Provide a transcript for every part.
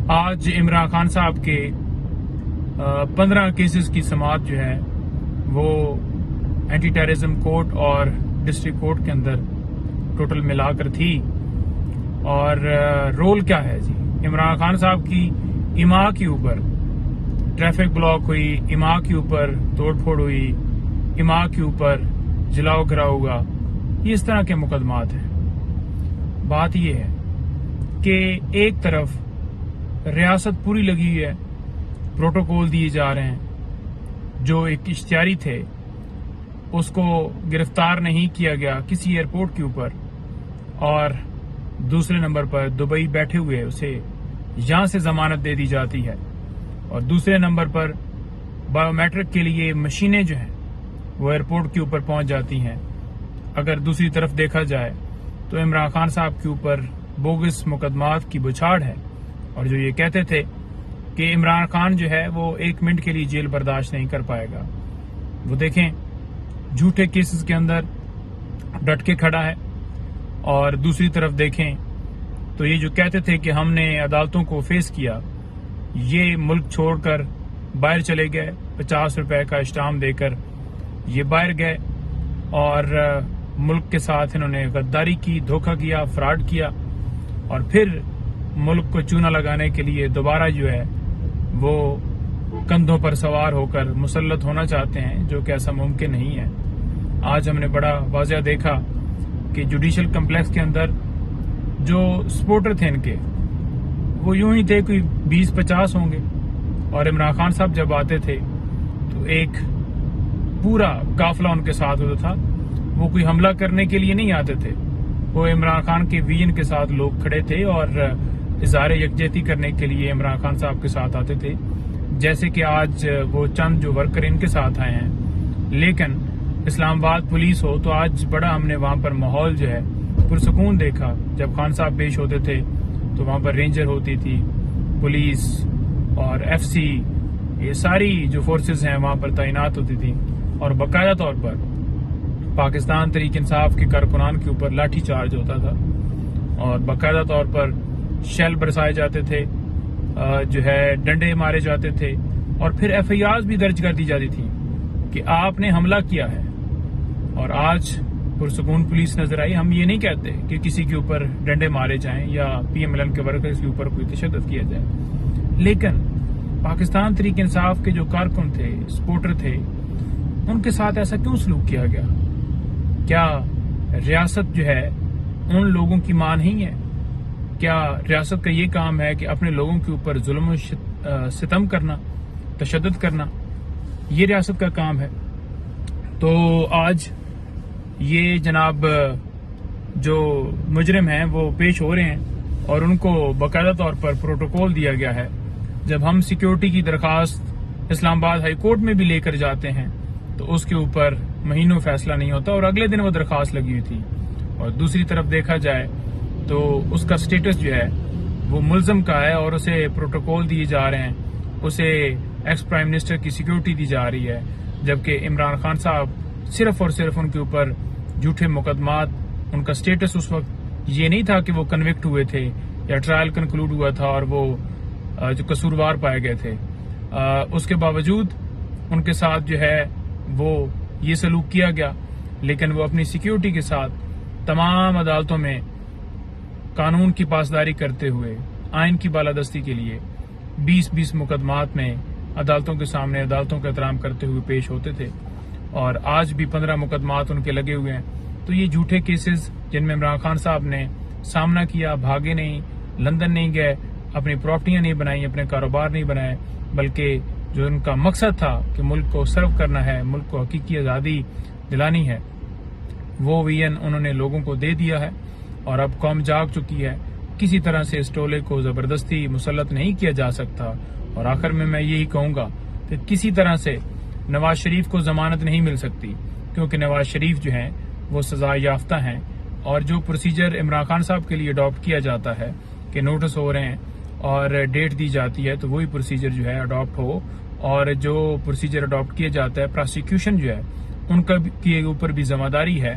آج عمران خان صاحب کے 15 کیسز کی سماعت جو ہے وہ اینٹی ٹیررزم کورٹ اور ڈسٹرکٹ کورٹ کے اندر ٹوٹل ملا کر تھی. اور رول کیا ہے جی؟ عمران خان صاحب کی اماں کے اوپر ٹریفک بلاک ہوئی، اماں کے اوپر توڑ پھوڑ ہوئی، اماں کے اوپر جلاؤ گراؤ ہوا، یہ اس طرح کے مقدمات ہیں. بات یہ ہے کہ ایک طرف ریاست پوری لگی ہوئی ہے، پروٹوکول دیے جا رہے ہیں، جو ایک اشتہاری تھے اس کو گرفتار نہیں کیا گیا کسی ایئرپورٹ کے اوپر، اور دوسرے نمبر پر دبئی بیٹھے ہوئے اسے یہاں سے ضمانت دے دی جاتی ہے، اور دوسرے نمبر پر بایو میٹرک کے لیے مشینیں جو ہیں وہ ایئرپورٹ کے اوپر پہنچ جاتی ہیں. اگر دوسری طرف دیکھا جائے تو عمران خان صاحب کے اوپر بوگس مقدمات کی بچھاڑ ہے، اور جو یہ کہتے تھے کہ عمران خان جو ہے وہ 1 منٹ کے لیے جیل برداشت نہیں کر پائے گا، وہ دیکھیں جھوٹے کیسز کے اندر ڈٹ کے کھڑا ہے. اور دوسری طرف دیکھیں تو یہ جو کہتے تھے کہ ہم نے عدالتوں کو فیس کیا، یہ ملک چھوڑ کر باہر چلے گئے، 50 روپے کا اسٹامپ دے کر یہ باہر گئے، اور ملک کے ساتھ انہوں نے غداری کی، دھوکہ کیا، فراڈ کیا، اور پھر ملک کو چونا لگانے کے لیے دوبارہ جو ہے وہ کندھوں پر سوار ہو کر مسلط ہونا چاہتے ہیں، جو کہ ایسا ممکن نہیں ہے. آج ہم نے بڑا واضح دیکھا کہ جوڈیشل کمپلیکس کے اندر جو سپورٹر تھے ان کے، وہ یوں ہی تھے کوئی 20-50 ہوں گے، اور عمران خان صاحب جب آتے تھے تو ایک پورا قافلہ ان کے ساتھ ہوتا تھا. وہ کوئی حملہ کرنے کے لیے نہیں آتے تھے، وہ عمران خان کے ویژن کے ساتھ لوگ کھڑے تھے اور اظہار یکجہتی کرنے کے لیے عمران خان صاحب کے ساتھ آتے تھے، جیسے کہ آج وہ چند جو ورکر ان کے ساتھ آئے ہیں. لیکن اسلام آباد پولیس ہو تو آج بڑا ہم نے وہاں پر ماحول جو ہے پرسکون دیکھا. جب خان صاحب پیش ہوتے تھے تو وہاں پر رینجر ہوتی تھی، پولیس اور ایف سی، یہ ساری جو فورسز ہیں وہاں پر تعینات ہوتی تھی، اور باقاعدہ طور پر پاکستان تحریک انصاف کے کارکنان کے اوپر لاٹھی چارج ہوتا تھا، اور باقاعدہ طور پر شیل برسائے جاتے تھے، جو ہے ڈنڈے مارے جاتے تھے، اور پھر ایف آئی آر بھی درج کر دی جاتی تھی کہ آپ نے حملہ کیا ہے. اور آج پرسکون پولیس نظر آئی. ہم یہ نہیں کہتے کہ کسی کے اوپر ڈنڈے مارے جائیں یا پی ایم ایل این کے ورکرز کے اوپر کوئی تشدد کیا جائے، لیکن پاکستان تحریک انصاف کے جو کارکن تھے، سپورٹر تھے، ان کے ساتھ ایسا کیوں سلوک کیا گیا؟ کیا ریاست جو ہے ان لوگوں کی ماں نہیں ہے؟ کیا ریاست کا یہ کام ہے کہ اپنے لوگوں کے اوپر ظلم و ستم کرنا، تشدد کرنا؟ یہ ریاست کا کام ہے؟ تو آج یہ جناب جو مجرم ہیں وہ پیش ہو رہے ہیں، اور ان کو باقاعدہ طور پر پروٹوکول دیا گیا ہے. جب ہم سیکیورٹی کی درخواست اسلام آباد ہائی کورٹ میں بھی لے کر جاتے ہیں تو اس کے اوپر مہینوں فیصلہ نہیں ہوتا، اور اگلے دن وہ درخواست لگی ہوئی تھی. اور دوسری طرف دیکھا جائے تو اس کا سٹیٹس جو ہے وہ ملزم کا ہے، اور اسے پروٹوکول دیے جا رہے ہیں، اسے ایکس پرائم منسٹر کی سیکیورٹی دی جا رہی ہے، جبکہ عمران خان صاحب صرف اور صرف ان کے اوپر جھوٹے مقدمات، ان کا سٹیٹس اس وقت یہ نہیں تھا کہ وہ کنوکٹ ہوئے تھے یا ٹرائل کنکلوڈ ہوا تھا اور وہ جو قصوروار پائے گئے تھے. اس کے باوجود ان کے ساتھ جو ہے وہ یہ سلوک کیا گیا، لیکن وہ اپنی سیکیورٹی کے ساتھ تمام عدالتوں میں قانون کی پاسداری کرتے ہوئے، آئین کی بالادستی کے لیے 20 مقدمات میں عدالتوں کے سامنے عدالتوں کا احترام کرتے ہوئے پیش ہوتے تھے. اور آج بھی 15 مقدمات ان کے لگے ہوئے ہیں. تو یہ جھوٹے کیسز جن میں عمران خان صاحب نے سامنا کیا، بھاگے نہیں، لندن نہیں گئے، اپنی پراپرٹیاں نہیں بنائی، اپنے کاروبار نہیں بنائے، بلکہ جو ان کا مقصد تھا کہ ملک کو سرو کرنا ہے، ملک کو حقیقی آزادی دلانی ہے، وہ ویژن انہوں نے لوگوں کو دے دیا ہے. اور اب قوم جاگ چکی ہے، کسی طرح سے اس ٹولے کو زبردستی مسلط نہیں کیا جا سکتا. اور آخر میں یہی کہوں گا کہ کسی طرح سے نواز شریف کو ضمانت نہیں مل سکتی، کیونکہ نواز شریف جو ہیں وہ سزا یافتہ ہیں، اور جو پروسیجر عمران خان صاحب کے لیے اڈاپٹ کیا جاتا ہے کہ نوٹس ہو رہے ہیں اور ڈیٹ دی جاتی ہے، تو وہی پروسیجر جو ہے اڈاپٹ ہو. اور جو پروسیجر اڈاپٹ کیا جاتا ہے، پروسیکیوشن جو ہے ان کا کے اوپر بھی ذمہ داری ہے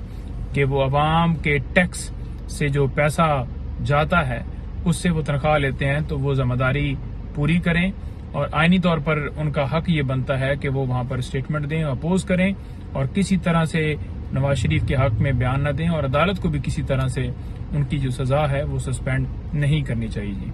کہ وہ عوام کے ٹیکس سے جو پیسہ جاتا ہے اس سے وہ تنخواہ لیتے ہیں تو وہ ذمہ داری پوری کریں، اور آئینی طور پر ان کا حق یہ بنتا ہے کہ وہ وہاں پر اسٹیٹمنٹ دیں، اپوز کریں، اور کسی طرح سے نواز شریف کے حق میں بیان نہ دیں، اور عدالت کو بھی کسی طرح سے ان کی جو سزا ہے وہ سسپینڈ نہیں کرنی چاہیے جی۔